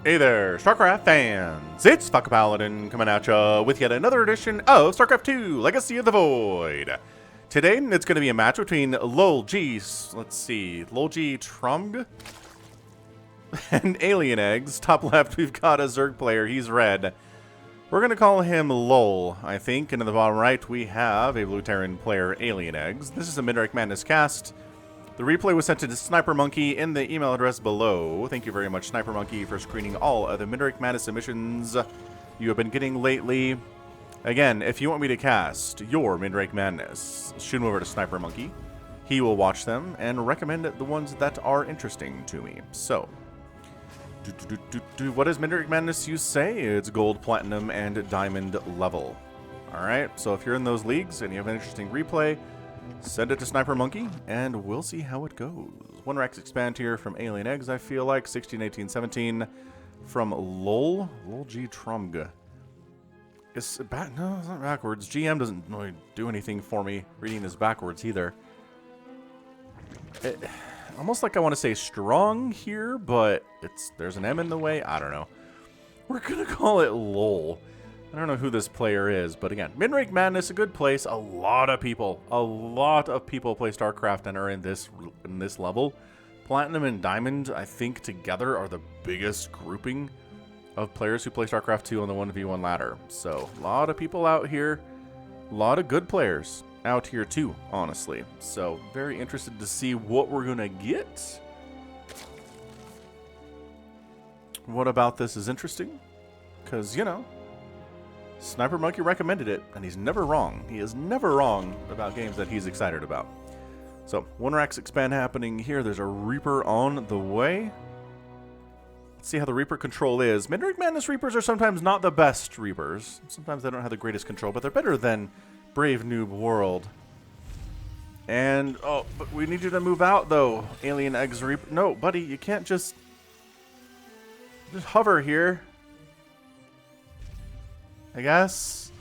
Hey there, StarCraft fans! It's Falcon Paladin coming at ya with yet another edition of StarCraft 2 Legacy of the Void. Today, it's going to be a match between LOLGTROMG and AlienEggs. Top left, we've got a Zerg player. He's red. We're going to call him LOL, I think. And in the bottom right, we have a blue Terran player, AlienEggs. This is a Midrank Madness cast. The replay was sent to Sniper Monkey in the email address below. Thank you very much, Sniper Monkey, for screening all of the Midrank Madness submissions you have been getting lately. Again, if you want me to cast your Midrank Madness, shoot him over to Sniper Monkey. He will watch them and recommend the ones that are interesting to me. So, what is Midrank Madness, you say? It's gold, platinum, and diamond level. Alright, so if you're in those leagues and you have an interesting replay, send it to Sniper Monkey, and we'll see how it goes. One Rex expand here from AlienEggs, I feel like. 16, 18, 17 from LOLGTROMG. No, it's not backwards. GM doesn't really do anything for me reading this backwards either. Almost like I want to say strong here, but there's an M in the way. I don't know. We're going to call it LOL. I don't know who this player is, but again, Midrank Madness, a good place. A lot of people play StarCraft and are in this level. Platinum and Diamond, I think, together are the biggest grouping of players who play StarCraft 2 on the 1v1 ladder. So, a lot of people out here. A lot of good players out here too, honestly. So, very interested to see what we're going to get. What about this is interesting? Because, you know, Sniper Monkey recommended it, and he's never wrong. He is never wrong about games that he's excited about. So, one Rax expand happening here. There's a Reaper on the way. Let's see how the Reaper control is. Midrank Madness Reapers are sometimes not the best Reapers. Sometimes they don't have the greatest control, but they're better than Brave Noob World. And, oh, but we need you to move out, though, AlienEggs Reaper. No, buddy, you can't just hover here. I guess.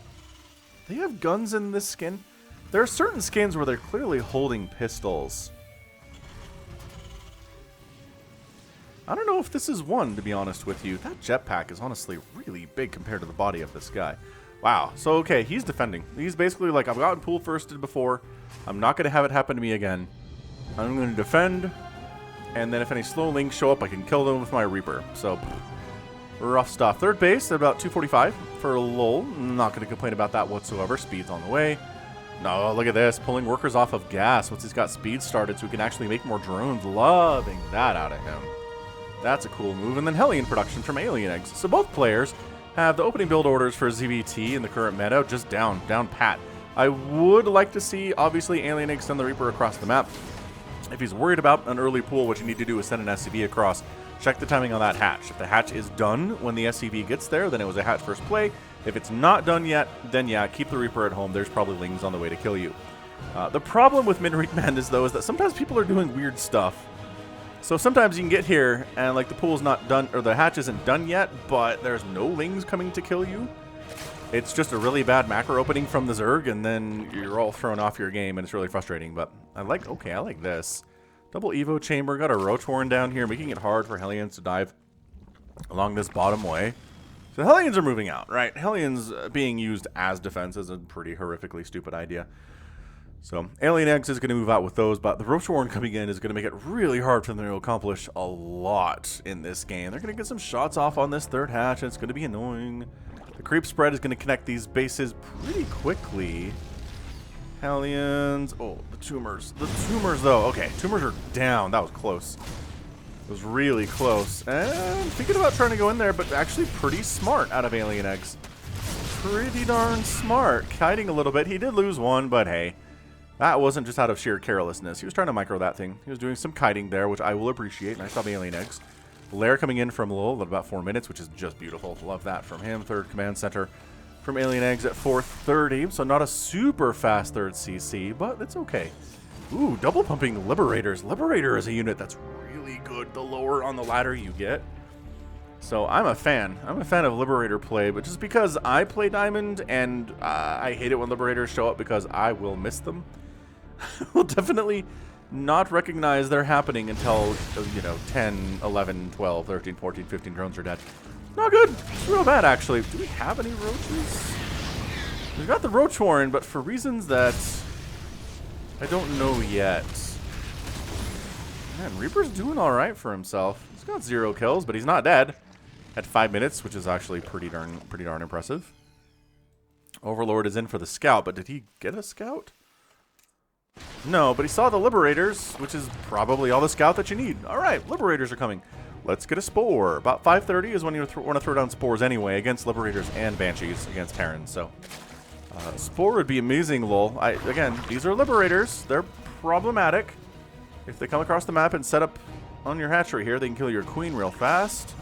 They have guns in this skin. There are certain skins where they're clearly holding pistols. I don't know if this is one, to be honest with you. That jetpack is honestly really big compared to the body of this guy. Wow. So, okay, he's defending. He's basically like, I've gotten pool firsted before. I'm not going to have it happen to me again. I'm going to defend. And then if any slow links show up, I can kill them with my Reaper. So, rough stuff. Third base at about 245 for LOL. Not going to complain about that whatsoever. Speed's on the way. No, look at this. Pulling workers off of gas once he's got speed started so he can actually make more drones. Loving that out of him. That's a cool move. And then Hellion production from AlienEggs. So both players have the opening build orders for ZVT in the current meta just down pat. I would like to see, obviously, AlienEggs send the Reaper across the map. If he's worried about an early pool, what you need to do is send an SCV across. Check the timing on that hatch. If the hatch is done when the SCV gets there, then it was a hatch first play. If it's not done yet, then yeah, keep the Reaper at home. There's probably lings on the way to kill you. The problem with Midrank Madness, though, is that sometimes people are doing weird stuff. So sometimes you can get here and like the pool's not done, or the hatch isn't done yet, but there's no lings coming to kill you. It's just a really bad macro opening from the Zerg, and then you're all thrown off your game, and it's really frustrating. But I like this. Double Evo chamber, got a Roach Warren down here, making it hard for Hellions to dive along this bottom way. So Hellions are moving out, right? Hellions being used as defense is a pretty horrifically stupid idea. So AlienEggs is going to move out with those, but the Roach Warren coming in is going to make it really hard for them to accomplish a lot in this game. They're going to get some shots off on this third hatch, and it's going to be annoying. The creep spread is going to connect these bases pretty quickly. Hellions. Oh, the tumors. The tumors, though. Okay, tumors are down. That was close. It was really close. And thinking about trying to go in there, but actually pretty smart out of AlienEggs. Pretty darn smart. Kiting a little bit. He did lose one, but hey. That wasn't just out of sheer carelessness. He was trying to micro that thing. He was doing some kiting there, which I will appreciate. Nice job, AlienEggs. Lair coming in from LOL at about 4 minutes, which is just beautiful. Love that from him. Third command center from AlienEggs at 4:30. So not a super fast third CC, but it's okay. Ooh, double pumping Liberators. Liberator is a unit that's really good the lower on the ladder you get. So I'm a fan. I'm a fan of Liberator play, but just because I play Diamond and I hate it when Liberators show up because I will miss them. We'll definitely not recognize they're happening until, you know, 10, 11, 12, 13, 14, 15 drones are dead. Not good. It's real bad, actually. Do we have any roaches? We've got the roach horn, but for reasons that I don't know yet. Man, Reaper's doing all right for himself. He's got 0 kills, but he's not dead at 5 minutes, which is actually pretty darn impressive. Overlord is in for the scout, but did he get a scout? No, but he saw the Liberators, which is probably all the scout that you need. All right, Liberators are coming. Let's get a spore. About 5:30 is when you want to throw down spores anyway against Liberators and Banshees against Terrans. So spore would be amazing, lol. Again, these are Liberators. They're problematic. If they come across the map and set up on your hatchery here, they can kill your queen real fast.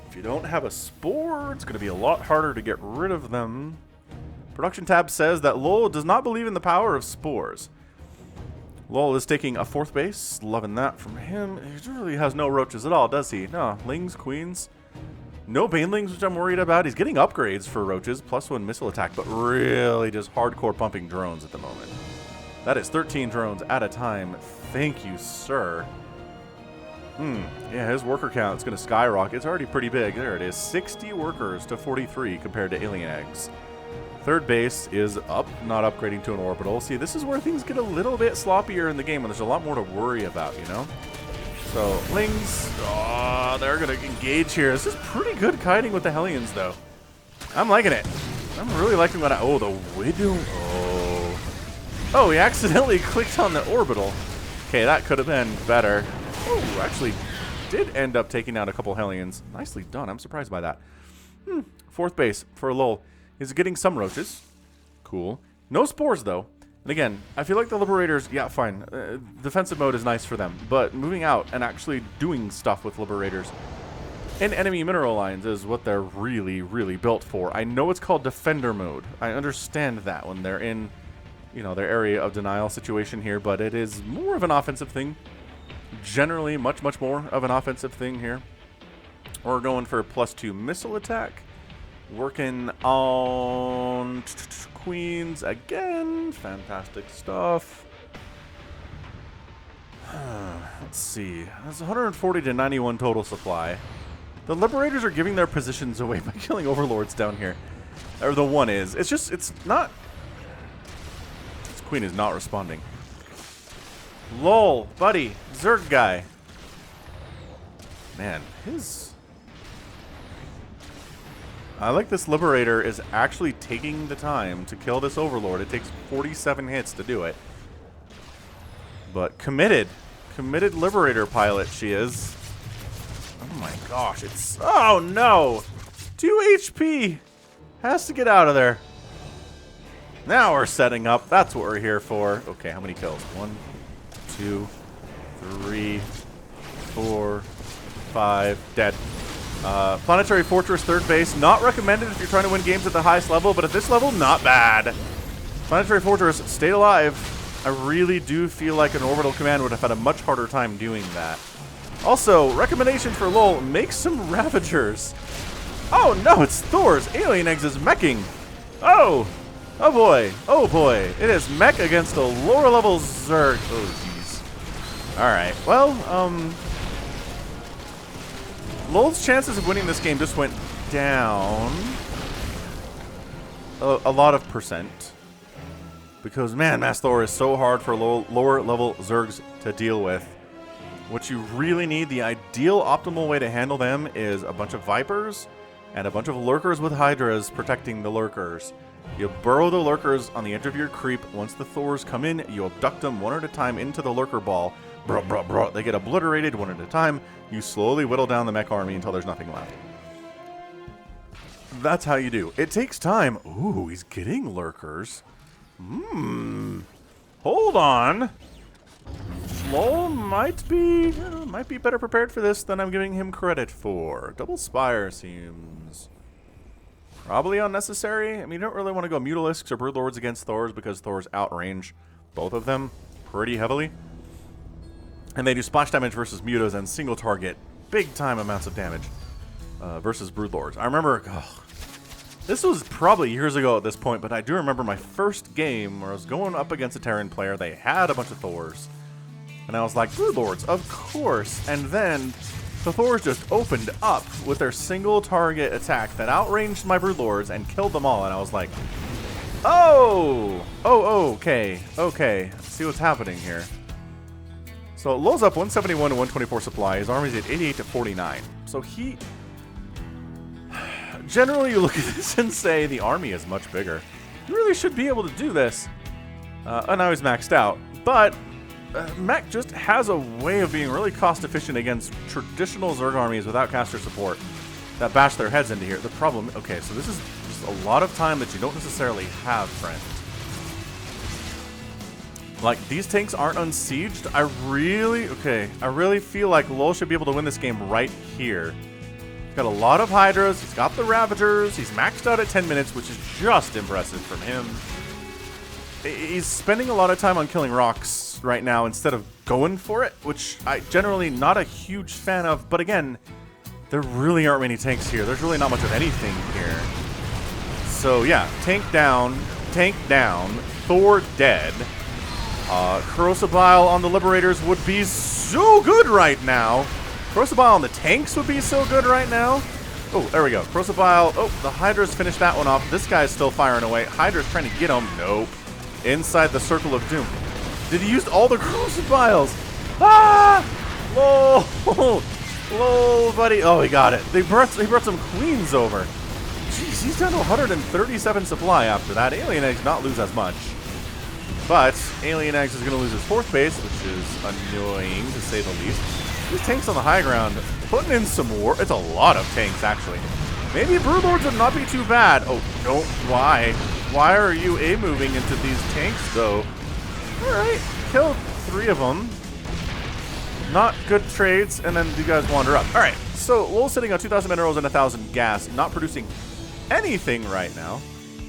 If you don't have a spore, it's going to be a lot harder to get rid of them. Production tab says that LOL does not believe in the power of spores. LOL is taking a 4th base. Loving that from him. He really has no roaches at all, does he? No. Lings, queens. No banelings, which I'm worried about. He's getting upgrades for roaches. +1 missile attack, but really just hardcore pumping drones at the moment. That is 13 drones at a time. Thank you, sir. Yeah, his worker count is going to skyrocket. It's already pretty big. There it is. 60 workers to 43 compared to AlienEggs. 3rd base is up, not upgrading to an orbital. See, this is where things get a little bit sloppier in the game, and there's a lot more to worry about, you know? So, Lings, they're going to engage here. This is pretty good kiting with the Hellions, though. I'm liking it. I'm really liking what the Widow. Oh, he accidentally clicked on the orbital. Okay, that could have been better. Oh, actually did end up taking out a couple Hellions. Nicely done. I'm surprised by that. 4th base for LOL. He's getting some roaches. Cool. No spores, though. And again, I feel like the Liberators, yeah, fine. Defensive mode is nice for them. But moving out and actually doing stuff with Liberators in enemy mineral lines is what they're really, really built for. I know it's called defender mode. I understand that when they're in, you know, their area of denial situation here. But it is more of an offensive thing. Generally, much, much more of an offensive thing here. We're going for +2 missile attack. Working on queens again. Fantastic stuff. Let's see. That's 140 to 91 total supply. The Liberators are giving their positions away by killing Overlords down here. Or the one is. It's just, it's not. This queen is not responding. LOL, buddy. Zerg guy. Man, I like this Liberator is actually taking the time to kill this Overlord. It takes 47 hits to do it. But committed. Committed Liberator pilot she is. Oh my gosh, it's... Oh no! 2 HP! Has to get out of there. Now we're setting up. That's what we're here for. Okay, how many kills? 1, 2, 3, 4, 5. Dead. Planetary Fortress 3rd base, not recommended if you're trying to win games at the highest level, but at this level, not bad. Planetary Fortress stayed alive. I really do feel like an orbital command would have had a much harder time doing that. Also, recommendation for LOL, make some Ravagers. Oh no, it's Thor's. AlienEggs is meching. Oh! Oh boy. Oh boy. It is mech against a lower level Zerg. Oh jeez. Alright, well, LOL's chances of winning this game just went down a lot of percent. Because, man, Mass Thor is so hard for lower level Zergs to deal with. What you really need, the ideal optimal way to handle them is a bunch of Vipers and a bunch of Lurkers with Hydras protecting the Lurkers. You burrow the Lurkers on the edge of your creep. Once the Thors come in, you abduct them one at a time into the Lurker ball. They get obliterated one at a time. You slowly whittle down the mech army until there's nothing left. That's how you do. It takes time. Ooh, he's getting Lurkers. Hold on. LOL might be better prepared for this than I'm giving him credit for. Double Spire seems probably unnecessary. I mean, you don't really want to go Mutalisks or Broodlords against Thors because Thors outrange both of them pretty heavily. And they do splash damage versus Mutas and single target, big time amounts of damage versus Broodlords. I remember This was probably years ago at this point, but I do remember my first game where I was going up against a Terran player. They had a bunch of Thors. And I was like, Broodlords, of course. And then the Thors just opened up with their single target attack that outranged my Broodlords and killed them all. And I was like, oh, okay. See what's happening here. So LOL's up 171 to 124 supply. His army's at 88 to 49. So he... Generally, you look at this and say the army is much bigger. You really should be able to do this. And now he's maxed out. But Mech just has a way of being really cost efficient against traditional Zerg armies without caster support that bash their heads into here. The problem... Okay, so this is just a lot of time that you don't necessarily have, friend. Like, these tanks aren't unsieged. I really feel like LOL should be able to win this game right here. He's got a lot of Hydras. He's got the Ravagers. He's maxed out at 10 minutes, which is just impressive from him. He's spending a lot of time on killing rocks right now instead of going for it, which I generally not a huge fan of. But again, there really aren't many tanks here. There's really not much of anything here. So yeah, tank down, Thor dead. Corrosive Bile on the Liberators would be so good right now. Corrosive Bile on the tanks would be so good right now. Oh, there we go. Corrosive Bile. Oh, the Hydra's finished that one off. This guy's still firing away. Hydra's trying to get him. Nope. Inside the circle of doom. Did he use all the Corrosive Biles? Ah! Lol. Lol, buddy. Oh, he got it. He brought some queens over. Jeez, he's down to 137 supply after that. AlienEggs not lose as much. But AlienEggs is going to lose his fourth base, which is annoying to say the least. These tanks on the high ground putting in some war. It's a lot of tanks, actually. Maybe Broodlords would not be too bad. Oh, no. Why? Why are you A-moving into these tanks, though? Alright. Killed 3 of them. Not good trades, and then you guys wander up. Alright. So, LOL's sitting on 2,000 minerals and 1,000 gas. Not producing anything right now.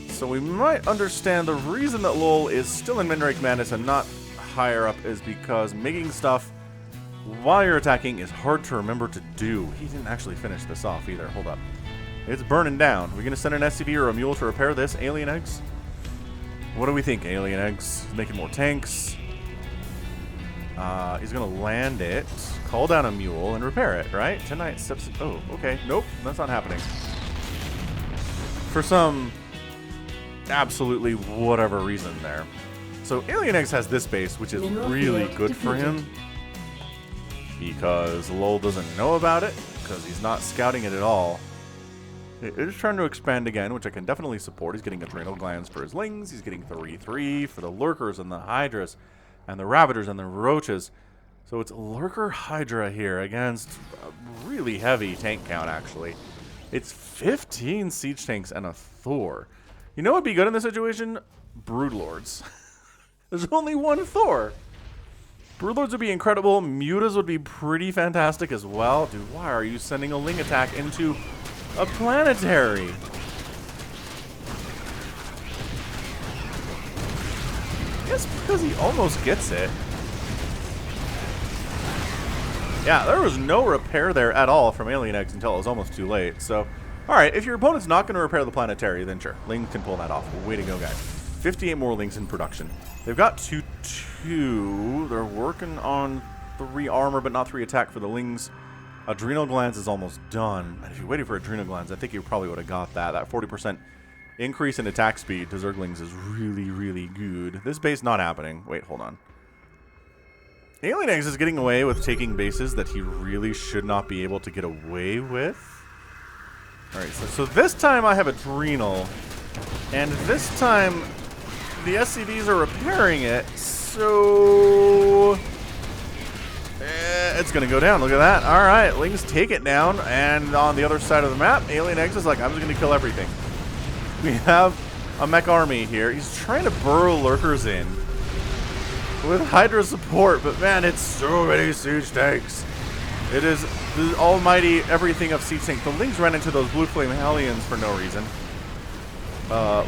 So we might understand the reason that LOL is still in Midrank Madness and not higher up is because making stuff while you're attacking is hard to remember to do. He didn't actually finish this off either. Hold up. It's burning down. We're going to send an SCV or a mule to repair this. AlienEggs? What do we think, AlienEggs? Making more tanks. He's going to land it, call down a mule, and repair it, right? Tonight steps... Oh, okay. Nope, that's not happening. For some... absolutely whatever reason there. So AlienEggs has this base, which is really good for him because LOL doesn't know about it because he's not scouting it at all. He's trying to expand again, which I can definitely support. He's getting adrenal glands for his lings. He's getting 3-3 for the lurkers and the hydras and the ravagers and the roaches. So it's lurker hydra here against a really heavy tank count, actually. It's 15 siege tanks and a Thor. You know what would be good in this situation? Broodlords. There's only one Thor. Broodlords would be incredible. Mutas would be pretty fantastic as well. Dude, why are you sending a Ling attack into a planetary? I guess because he almost gets it. Yeah, there was no repair there at all from AlienEggs until it was almost too late. So... Alright, if your opponent's not going to repair the planetary, then sure. Ling can pull that off. Way to go, guys. 58 more Lings in production. They've got 2-2. They're working on 3 armor, but not 3 attack for the Lings. Adrenal Glands is almost done. And if you waited for Adrenal Glands, I think you probably would have got that. That 40% increase in attack speed to Zerglings is really, really good. This base not happening. Wait, hold on. AlienEggs is getting away with taking bases that he really should not be able to get away with. Alright, so this time I have Adrenal, and this time the SCVs are repairing it, so it's going to go down. Look at that. Alright, Lings take it down, and on the other side of the map, AlienEggs is like, I'm just going to kill everything. We have a mech army here. He's trying to burrow lurkers in with Hydra support, but man, it's so many siege tanks. It is the almighty everything of siege tank. The Lings ran into those blue flame Hellions for no reason.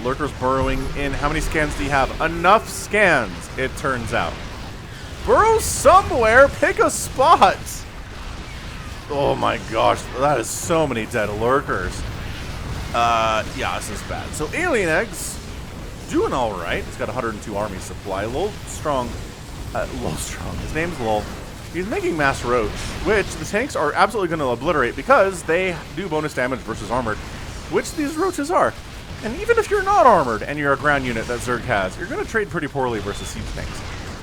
Lurkers burrowing in. How many scans do you have? Enough scans, it turns out. Burrow somewhere. Pick a spot. Oh my gosh, that is so many dead lurkers. Yeah, this is bad. So AlienEggs doing all right. He's got 102 army supply. LOLGTROMG. His name's Lol. He's making mass roach, which the tanks are absolutely going to obliterate because they do bonus damage versus armored, which these roaches are. And even if you're not armored and you're a ground unit that Zerg has, you're going to trade pretty poorly versus siege tanks.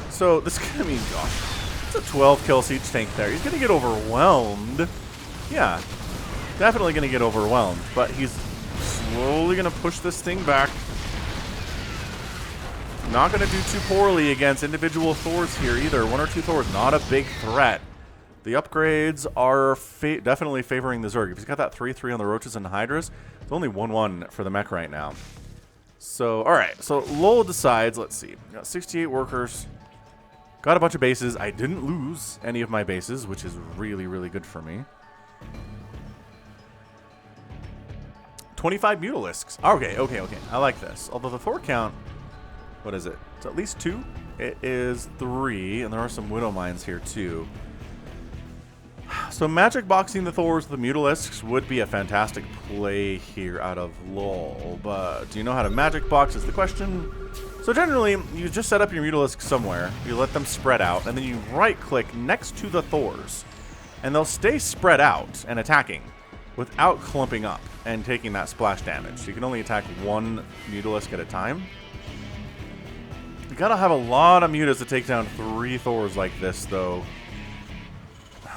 So this is going to mean, gosh, it's a 12 kill siege tank there. He's going to get overwhelmed. Yeah, definitely going to get overwhelmed, but he's slowly going to push this thing back. Not going to do too poorly against individual Thors here either. 1 or 2 Thors, not a big threat. The upgrades are definitely favoring the Zerg. If he's got that 3-3 on the Roaches and Hydras, it's only 1-1 for the mech right now. So, alright. So, LOL decides, let's see. Got 68 workers. Got a bunch of bases. I didn't lose any of my bases, which is really, really good for me. 25 Mutalisks. Okay. I like this. Although the Thor count... What is it? It's at least 2. It is 3, and there are some Widow Mines here too. So magic boxing the Thors with the Mutalisks would be a fantastic play here out of LOL, but do you know how to magic box is the question. So generally, you just set up your Mutalisk somewhere, you let them spread out, and then you right-click next to the Thors, and they'll stay spread out and attacking without clumping up and taking that splash damage. So you can only attack 1 Mutalisk at a time. You gotta have a lot of mutas to take down 3 Thors like this, though.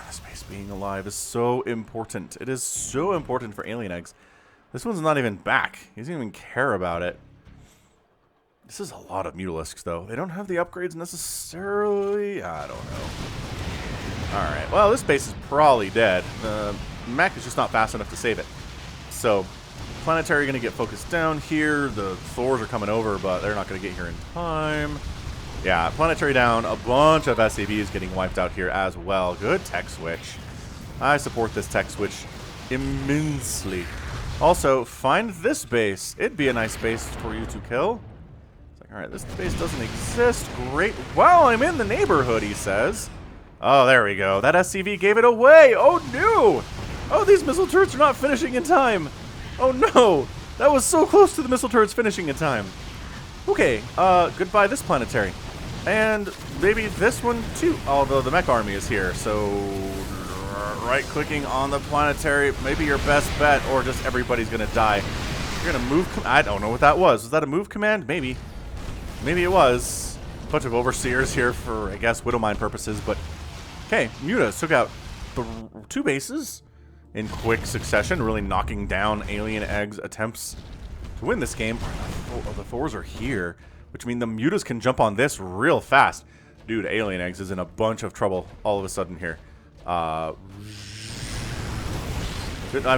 This base being alive is so important. It is so important for AlienEggs. This one's not even back. He doesn't even care about it. This is a lot of Mutalisks, though. They don't have the upgrades necessarily. I don't know. Alright, well, this base is probably dead. The mech is just not fast enough to save it. So... Planetary going to get focused down here. The Thors are coming over, but they're not going to get here in time. Yeah, Planetary down. A bunch of SCVs getting wiped out here as well. Good tech switch. I support this tech switch immensely. Also, find this base. It'd be a nice base for you to kill. It's like, all right, this base doesn't exist. Great. Well, I'm in the neighborhood, he says. Oh, there we go. That SCV gave it away. Oh, no. Oh, these missile turrets are not finishing in time. Oh no! That was so close to the missile turrets finishing in time. Okay, goodbye this planetary. And maybe this one too, although the mech army is here, so right-clicking on the planetary, maybe your best bet, or just everybody's gonna die. You're gonna move, I don't know what that was. Was that a move command? Maybe. Maybe it was. A bunch of overseers here for, I guess, Widow Mine purposes, but... Okay, Mutas took out 2 bases in quick succession, really knocking down AlienEggs' attempts to win this game. Oh, the Thors are here, which means the Mutas can jump on this real fast. Dude, AlienEggs is in a bunch of trouble all of a sudden here. I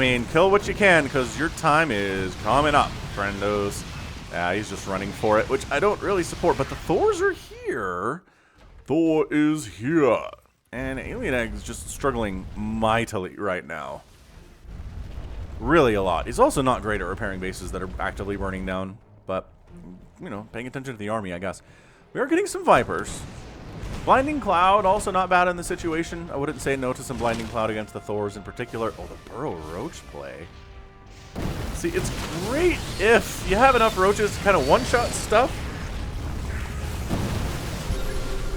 mean, kill what you can, because your time is coming up, friendos. Yeah, he's just running for it, which I don't really support, but the Thors are here. Thor is here. And AlienEggs is just struggling mightily right now. Really a lot. He's also not great at repairing bases that are actively burning down, but, you know, paying attention to the army, I guess. We are getting some Vipers. Blinding Cloud, also not bad in the situation. I wouldn't say no to some Blinding Cloud against the Thors in particular. Oh, the Burrow Roach play. See, it's great if you have enough Roaches to kind of one-shot stuff.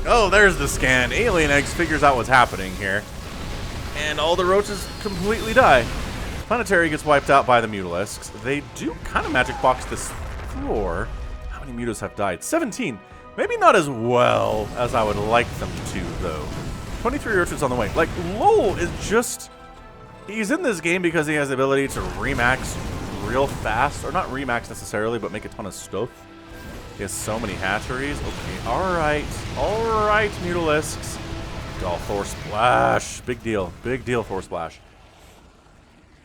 Oh, there's the scan. AlienEggs figures out what's happening here. And all the Roaches completely die. Planetary gets wiped out by the Mutalisks. They do kind of magic box this floor. How many Mutas have died? 17. Maybe not as well as I would like them to, though. 23 Roaches on the way. Like, LOL is just... He's in this game because he has the ability to remax real fast. Or not remax necessarily, but make a ton of stuff. He has so many hatcheries. Okay, alright. Alright, Mutalisks. Oh, Thor Splash. Big deal. Big deal, Thor Splash.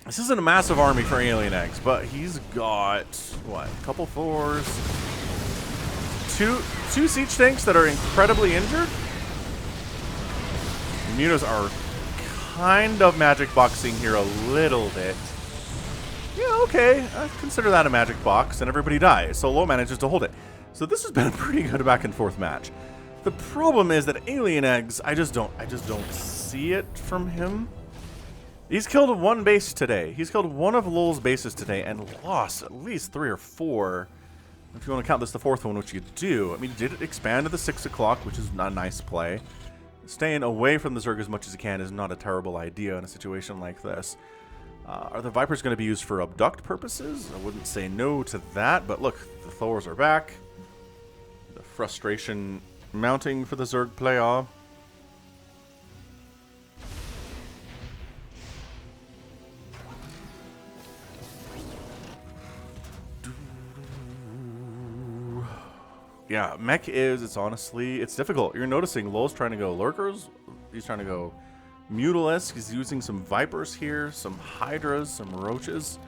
This isn't a massive army for AlienEggs, but he's got, what, a couple Thors. Two siege tanks that are incredibly injured. Mutas are kind of magic boxing here a little bit. Yeah, okay. I consider that a magic box, and everybody dies. So Low manages to hold it. So this has been a pretty good back and forth match. The problem is that AlienEggs, I just don't see it from him. He's killed one base today. He's killed one of LoL's bases today and lost at least 3 or 4. If you want to count this the 4th one, which you do. I mean, did it expand to the 6 o'clock, which is a nice play. Staying away from the Zerg as much as you can is not a terrible idea in a situation like this. Are the Vipers going to be used for abduct purposes? I wouldn't say no to that, but look, the Thors are back. The frustration mounting for the Zerg playoff. Yeah, mech it's honestly, it's difficult. You're noticing LoL's trying to go Lurkers. He's trying to go Mutalisk. He's using some Vipers here, some Hydras, some Roaches.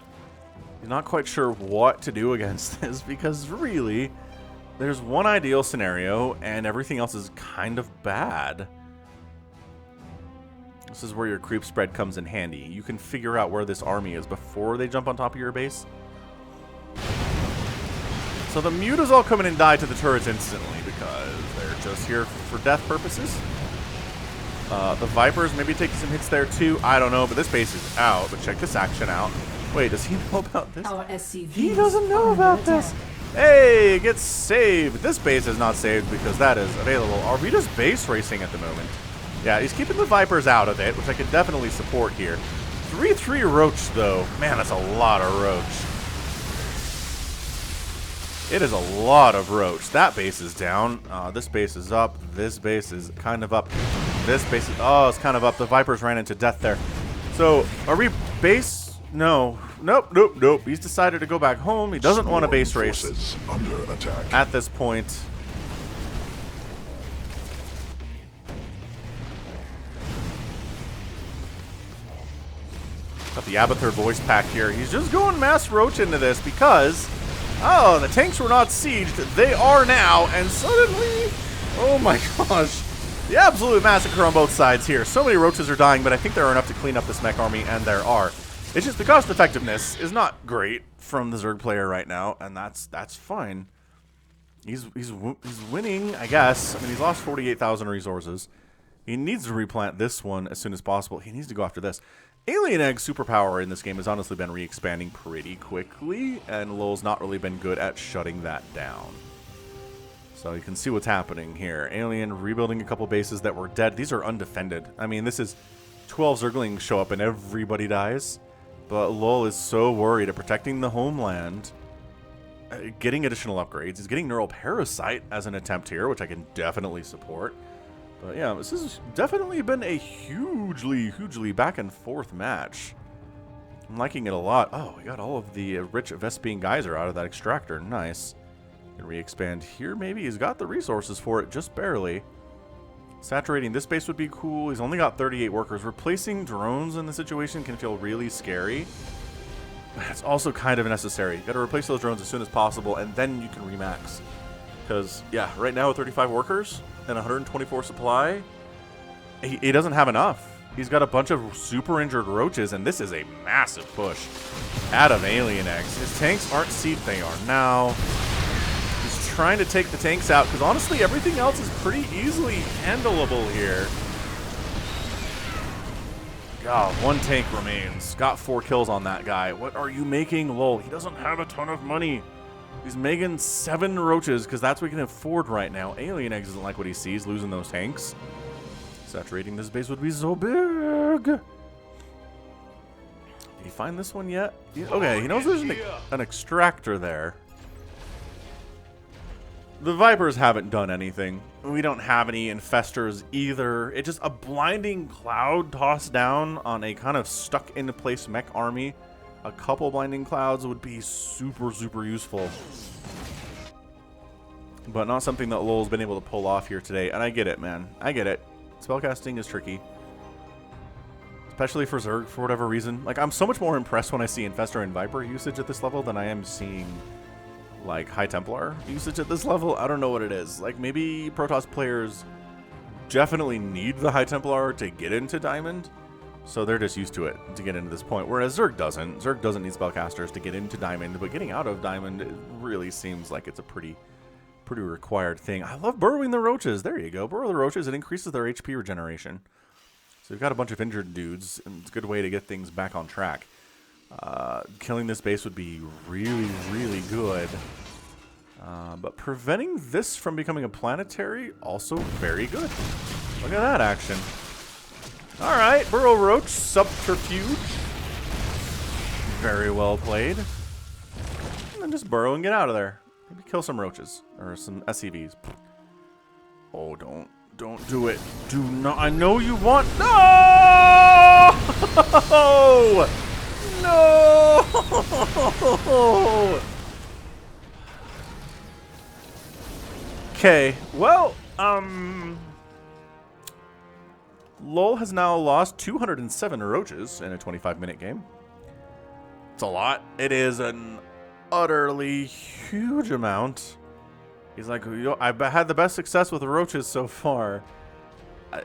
He's not quite sure what to do against this because really, there's one ideal scenario and everything else is kind of bad. This is where your creep spread comes in handy. You can figure out where this army is before they jump on top of your base. So the Mutas all come in and die to the turrets instantly because they're just here for death purposes. The Vipers maybe take some hits there too. I don't know, but this base is out. But check this action out. Wait, does he know about this? He doesn't know about this. Hey, it gets saved. This base is not saved because that is available. Are we just base racing at the moment? Yeah, he's keeping the Vipers out of it, which I can definitely support here. 3-3 Roach, though. Man, that's a lot of Roach. It is a lot of Roach. That base is down. This base is up. This base is kind of up. This base is... Oh, it's kind of up. The Vipers ran into death there. So, are we base... No. Nope, nope, nope. He's decided to go back home. He doesn't want a base race under attack at this point. Got the Abathur voice pack here. He's just going mass Roach into this because... Oh, the tanks were not sieged. They are now, and suddenly, oh my gosh, the absolute massacre on both sides here. So many Roaches are dying, but I think there are enough to clean up this mech army, and there are. It's just the cost effectiveness is not great from the Zerg player right now, and that's fine. He's winning, I guess. I mean, he's lost 48,000 resources. He needs to replant this one as soon as possible. He needs to go after this. AlienEggs superpower in this game has honestly been re-expanding pretty quickly, and LoL's not really been good at shutting that down. So you can see what's happening here. Alien rebuilding a couple bases that were dead. These are undefended. I mean, this is 12 Zerglings show up and everybody dies. But LoL is so worried at protecting the homeland, getting additional upgrades. He's getting Neural Parasite as an attempt here, which I can definitely support. But yeah, this has definitely been a hugely back and forth match. I'm liking it a lot. Oh, we got all of the rich Vespine Geyser out of that extractor. Nice. Can re-expand here maybe? He's got the resources for it, just barely. Saturating this base would be cool. He's only got 38 workers. Replacing drones in the situation can feel really scary. But it's also kind of necessary. You gotta replace those drones as soon as possible, and then you can remax. Because, yeah, right now with 35 workers and 124 supply, he doesn't have enough. He's got a bunch of super injured Roaches, and this is a massive push out of AlienEggs. His tanks aren't sieged, they are now. He's trying to take the tanks out, because honestly, everything else is pretty easily handleable here. God, one tank remains. Got 4 kills on that guy. What are you making, lol? He doesn't have a ton of money. He's making 7 Roaches because that's what he can afford right now. AlienEggs doesn't like what he sees, losing those tanks. Saturating this base would be so big. Did he find this one yet? Okay, he knows there's an extractor there. The Vipers haven't done anything. We don't have any infestors either. It's just a blinding cloud tossed down on a kind of stuck into place mech army. A couple blinding clouds would be super useful. But not something that LoL's been able to pull off here today. And I get it, man. I get it. Spellcasting is tricky. Especially for Zerg, for whatever reason. Like, I'm so much more impressed when I see Infestor and Viper usage at this level than I am seeing, like, High Templar usage at this level. I don't know what it is. Like, maybe Protoss players definitely need the High Templar to get into Diamond. So they're just used to it to get into this point, whereas Zerg doesn't. Zerg doesn't need spellcasters to get into Diamond, but getting out of Diamond it really seems like it's a pretty required thing. I love burrowing the Roaches. There you go. Burrow the Roaches. It increases their HP regeneration. So we've got a bunch of injured dudes, and it's a good way to get things back on track. Killing this base would be really, really good. But preventing this from becoming a planetary, also very good. Look at that action. Alright, Burrow Roach, subterfuge. Very well played. And then just burrow and get out of there. Maybe kill some roaches, or some SCVs. Oh, don't do it. Do not, I know you want, no! No! Okay, well, LOL has now lost 207 roaches in a 25-minute game. It's a lot. It is an utterly huge amount. He's like, I've had the best success with the roaches so far. I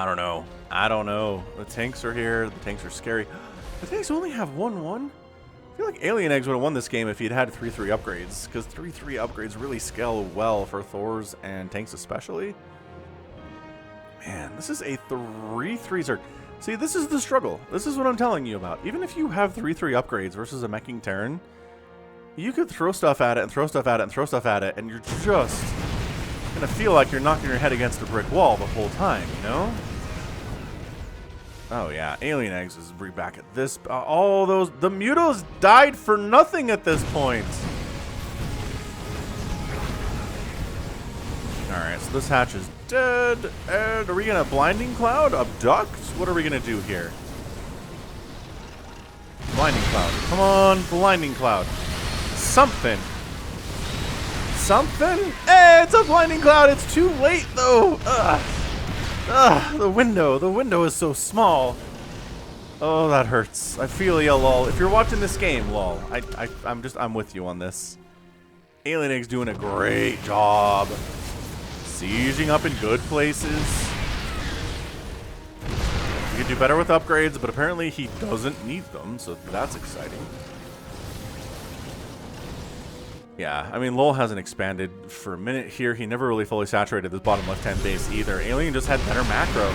don't know. I don't know. The tanks are here. The tanks are scary. The tanks only have 1-1. I feel like AlienEggs would have won this game if he'd had 3-3 upgrades, because 3-3 upgrades really scale well for Thors and tanks especially. Man, this is a 3-3 Zerg. See, this is the struggle. This is what I'm telling you about. Even if you have 3-3 upgrades versus a meching Terran, you could throw stuff at it and throw stuff at it and throw stuff at it, and you're just going to feel like you're knocking your head against a brick wall the whole time, you know? Oh yeah, AlienEggs is back at this. All those, the Mutos died for nothing at this point. Alright, so this hatch is dead. And are we gonna Blinding Cloud? Abduct? What are we gonna do here? Blinding Cloud. Come on, Blinding Cloud. Something. Something? Eh, it's a Blinding Cloud. It's too late though. Ugh. The window is so small. Oh, that hurts. I feel ya, lol. If you're watching this game, lol, I'm with you on this. AlienEggs doing a great job. Sieging up in good places. You could do better with upgrades, but apparently he doesn't need them, so that's exciting. Yeah, I mean, LOL hasn't expanded for a minute here. He never really fully saturated this bottom left-hand base either. Alien just had better macro.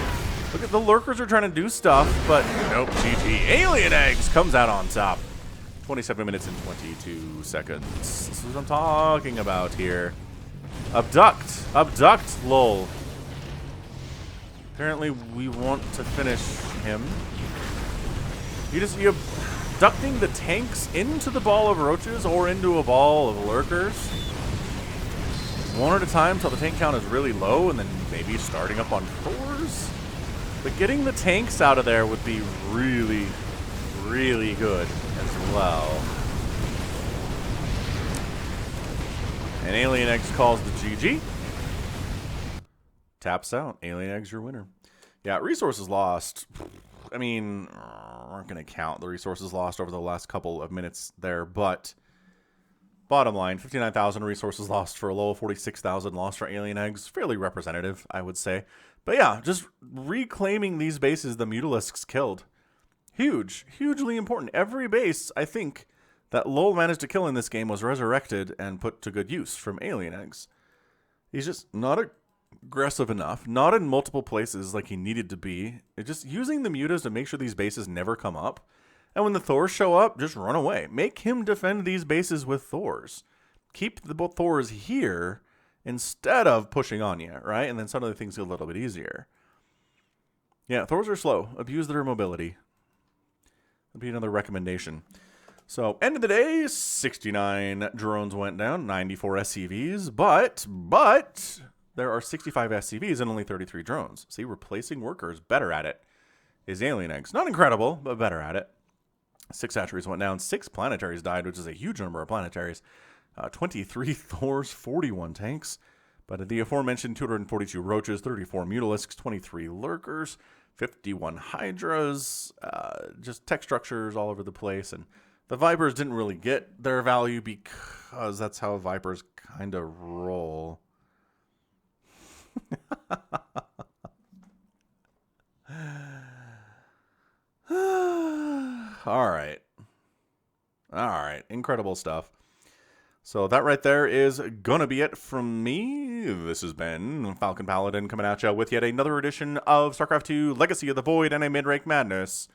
Look at the lurkers are trying to do stuff, but nope, GG. AlienEggs comes out on top. 27 minutes and 22 seconds. This is what I'm talking about here. Abduct. Abduct, LOL. Apparently, we want to finish him. You're abducting the tanks into the ball of roaches or into a ball of lurkers. One at a time till the tank count is really low, and then maybe starting up on fours. But getting the tanks out of there would be really, really good as well. And AlienEggs calls the GG. Taps out. AlienEggs your winner. Yeah, resources lost. I mean, aren't going to count the resources lost over the last couple of minutes there, but bottom line, 59,000 resources lost for a low, 46,000 lost for AlienEggs. Fairly representative, I would say. But yeah, just reclaiming these bases the Mutalisks killed. Huge, hugely important. Every base, I think, that LOL managed to kill in this game was resurrected and put to good use from AlienEggs. He's just not aggressive enough, not in multiple places like he needed to be. It's just using the mutas to make sure these bases never come up. And when the Thors show up, just run away. Make him defend these bases with Thors. Keep the Thors here instead of pushing on you, right? And then suddenly things get a little bit easier. Yeah, Thors are slow. Abuse their mobility. That'd be another recommendation. So, end of the day, 69 drones went down, 94 SCVs, but there are 65 SCVs and only 33 drones. See, replacing workers, better at it, is AlienEggs. Not incredible, but better at it. 6 hatcheries went down, 6 planetaries died, which is a huge number of planetaries. 23 Thors, 41 tanks. But the aforementioned 242 roaches, 34 mutalisks, 23 lurkers, 51 hydras, just tech structures all over the place. And the Vipers didn't really get their value because that's how Vipers kind of roll. All right. Incredible stuff. So that right there is gonna be it from me. This has been Falcon Paladin coming at you with yet another edition of StarCraft 2 Legacy of the Void and a mid-rank madness.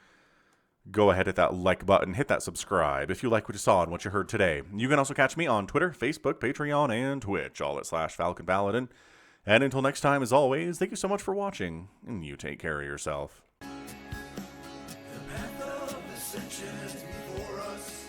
Go ahead, hit that like button, hit that subscribe if you like what you saw and what you heard today. You can also catch me on Twitter, Facebook, Patreon, and Twitch, all at /Falcon Paladin. And until next time, as always, thank you so much for watching, and you take care of yourself. The path of ascension is before us.